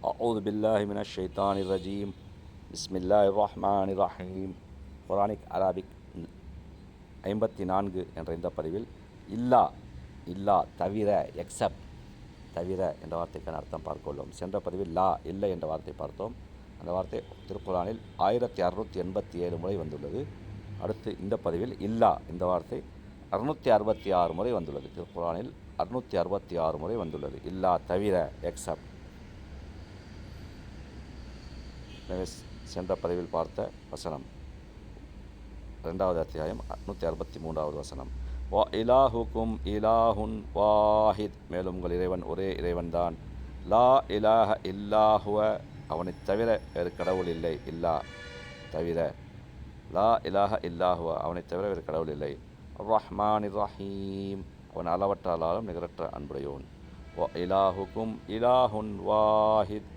அஊது பில்லாஹி மினஷ் ஷைத்தானிர் ரஜீம். பிஸ்மில்லாஹிர் ரஹ்மானிர் Rahim. Kronig Arabic 54 என்ற இந்த பதிவில் இல்லா தவிர, எக்ஸப்ட் தவிர என்ற வார்த்தைக்கான அர்த்தம் பார்க்கொள்ளும். சென்ற பதிவில் லா இல்லை என்ற வார்த்தை பார்த்தோம். அந்த வார்த்தை திருக்குரானில் 1687 முறை வந்துள்ளது. அடுத்து இந்த பதிவில் இந்த வார்த்தை 666 முறை வந்துள்ளது. திருக்குரானில் 666 முறை வந்துள்ளது. தவிர, எக்ஸப்ட். சென்ற பதிவில் பார்த்த வசனம் 2வது அத்தியாயம் 163வது வசனம். வா இலாஹுக்கும் இலாஹுன் வாஹித், மேலும் உங்கள் இறைவன் ஒரே இறைவன்தான். லா இலாஹ இல்லாஹுவ, அவனைத் தவிர வேறு கடவுள் இல்லை. தவிர, லா இலாஹ இல்லாஹுவ, அவனைத் தவிர வேறு கடவுள் இல்லை. ரஹ்மானிர் ரஹீம், அவன் அளவற்றாலும் நிகரற்ற அன்புடையோன். வா இலாஹுக்கும் இலாஹுன் வாஹித்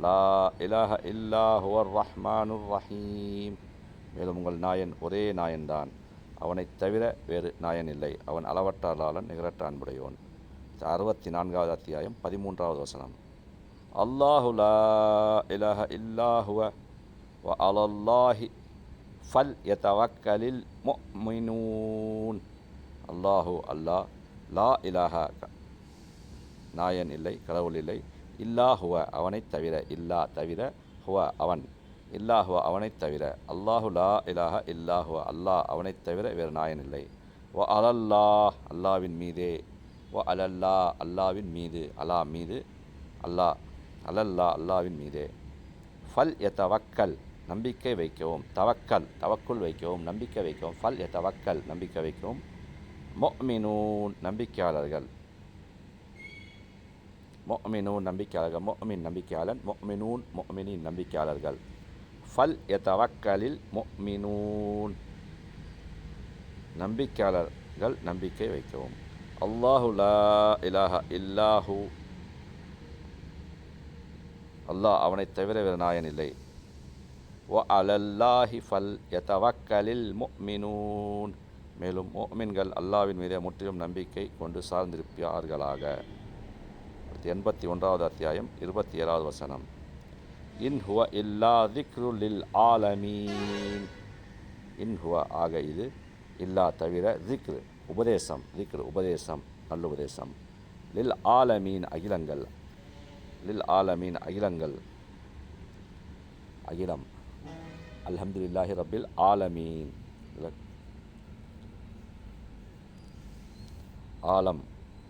லா இலாஹ இல்லாஹுவர் ரஹ்மானுர் ரஹீம், மேலும் உங்கள் நாயன் ஒரே நாயன்தான், அவனைத் தவிர வேறு நாயன் இல்லை, அவன் அளவற்றாளன் நிகரற்ற அன்புடையோன். 64வது அத்தியாயம் 13வது வசனம். அல்லாஹு லா இலாஹ இல்லாஹுவ வ அலல்லாஹி ஃபல் யதவக்கலில் முஃமினூன். அல்லாஹு, அல்லாஹ், லா இலாஹ, நாயன் இல்லை, கடவுள் இல்லை, இல்லாஹுவ, அவனைத் தவிர, தவிர, ஹுவ, அவன், இல்லாஹுவ, அவனைத் தவிர, அல்லாஹு லா இலாஹ இல்லாஹுவ, அல்லாஹ், அவனைத் தவிர வேறு நாயன் இல்லை. வ அலல்லாஹ், அல்லாவின் மீதே, வ அலல்லா, அல்லாவின் மீது, மீது, அல்லாஹ், அலல்லா, அல்லாவின் மீதே. ஃபல் யதவக்கல், நம்பிக்கை வைக்கவும், தவக்குல் வைக்கவும், நம்பிக்கை வைக்கவும். ஃபல் யதவக்கல், நம்பிக்கை வைக்கவும். முஃமினூன், நம்பிக்கையாளர்கள். முஃமினூன், நம்பிக்கையாளர்கள். முஃமின், நம்பிக்கையாளன். முஃமினூன், முஃமினீன், நம்பிக்கையாளர்கள். ஃபல் யதவக்கலில் முஃமினூன், நம்பிக்கையாளர்கள் நம்பிக்கை வைக்கவும். அல்லாஹு லா இலாஹ இல்லாஹு, அல்லாஹ், அவனைத் தவிர வேறு நாயன் இல்லை. வ அலல்லாஹி ஃபல் யதவக்கலில் முஃமினூன், மேலும் முஃமின்கள் அல்லாஹ்வின் மீதே முற்றிலும் நம்பிக்கை கொண்டு சார்ந்திருப்பார்களாக. 81வது அத்தியாயம் 27வது வசனம். இன் ஹுவ இல்லா திக்ரு லில் ஆலமீன். இன் ஹுவ, ஆக இது, இல்லா தவிர, திக்ரு, உபதேசம், உபதேசம், நல்லுபதேசம். லில் ஆலமீன், அகிலங்கள். லில் ஆலமீன், அகிலங்கள், அகிலம். அல்ஹம்துலில்லாஹி ரப்பில் ஆலமீன். ஆலம்,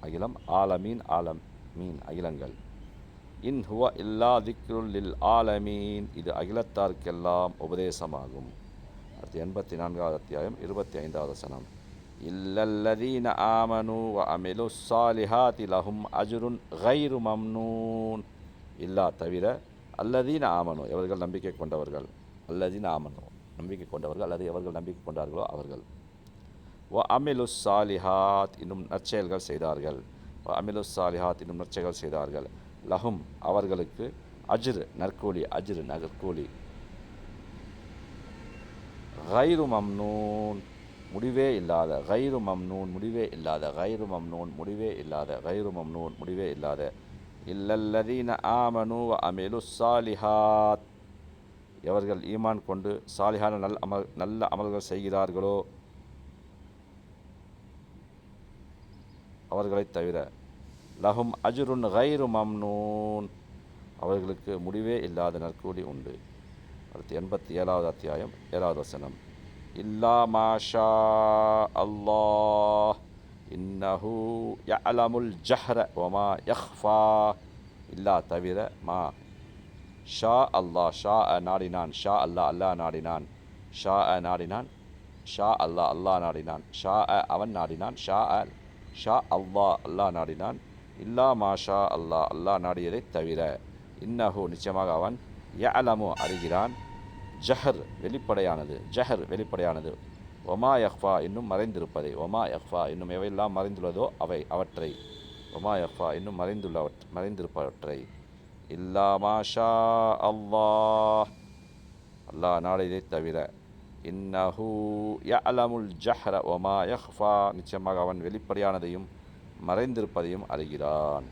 அகிலம். ஆலமீன், மீன், அகிலங்கள். இன் ஹுவ இல்லா திக்ருல் லில் ஆலமீன், இது அகிலத்தார்க்கெல்லாம் உபதேசமாகும். அடுத்து 84வது அத்தியாயம் 25வது வசனம். இல்லல்லதீன ஆமனு வ அமிலு ஸாலிஹாத்தி லஹும் அஜ்ருன் கைரு மம்னூன். தவிர, அல்லதீன ஆமனு, எவர்கள் நம்பிக்கை கொண்டவர்கள். அல்லதீன ஆமனு, நம்பிக்கை கொண்டவர்கள், அல்லது எவர்கள் நம்பிக்கை கொண்டார்களோ அவர்கள். வ அமிலு ஸாலிஹாத், இன்னும் நற்செயல்கள் செய்தார்கள். அமிலு சாலிஹாத், இன்னும் நற்செயல்கள் செய்தார்கள். லஹும், அவர்களுக்கு, அஜ்ர், நற்கூலி, நற்கூலி. கைரு மம்னூன், முடிவே இல்லாத. கைரு மம்னூன், முடிவே இல்லாத. கைரு மம்னூன், முடிவே இல்லாத. கைரு மம்னூன், முடிவே இல்லாத. இல்லல்லதீன ஆமனு வ அமிலு சாலிஹாத், எவர்கள் ஈமான் கொண்டு சாலிஹான நல்ல அமல்கள் செய்கிறார்களோ அவர்களைத் தவிர. லஹும் அஜ்ருன் கைரு மம்னூன், அவர்களுக்கு முடிவே இல்லாத நற்கூலி உண்டு. அடுத்து 87வது அத்தியாயம் 7வது வசனம். இல்லா மாஷா அல்லாஹ் இன்னஹு யஅலமுல் ஜஹ்ர வமா யஹ்ஃபா. தவிர, மா ஷா அல்லாஹ், ஷா நாடினான். ஷா அல்லாஹ், அல்லாஹ் நாடினான். ஷா நாடினான். ஷா அல்லாஹ், அல்லாஹ் நாடினான். ஷா அவன் நாடினான். ஷா அல்லாஹ், அல்லாஹ் நாடினான். இல்லா மாஷா அல்லாஹ், அல்லாஹ் நாடியதைத் தவிர. இன்னஹு, நிச்சயமாக அவன், யஅலமு, அறிகிறான். வெளிப்படையானது. ஒமா யஹ்ஃபா, இன்னும் மறைந்திருப்பதை. ஒமா யஹ்ஃபா, இன்னும் எவையெல்லாம் மறைந்துள்ளதோ அவற்றை. ஒமா யஹ்ஃபா, இன்னும் மறைந்திருப்பவற்றை. இல்லா மாஷா அல்லாஹ், அல்லாஹ் நாடியதைத் தவிர. இன்னஹு யஅலமுல் ஜஹ்ர வமா யஹ்ஃபா, நிச்சயமாக அவன் வெளிப்படையானதையும் மறைந்திருப்பதையும் அறிகிறான்.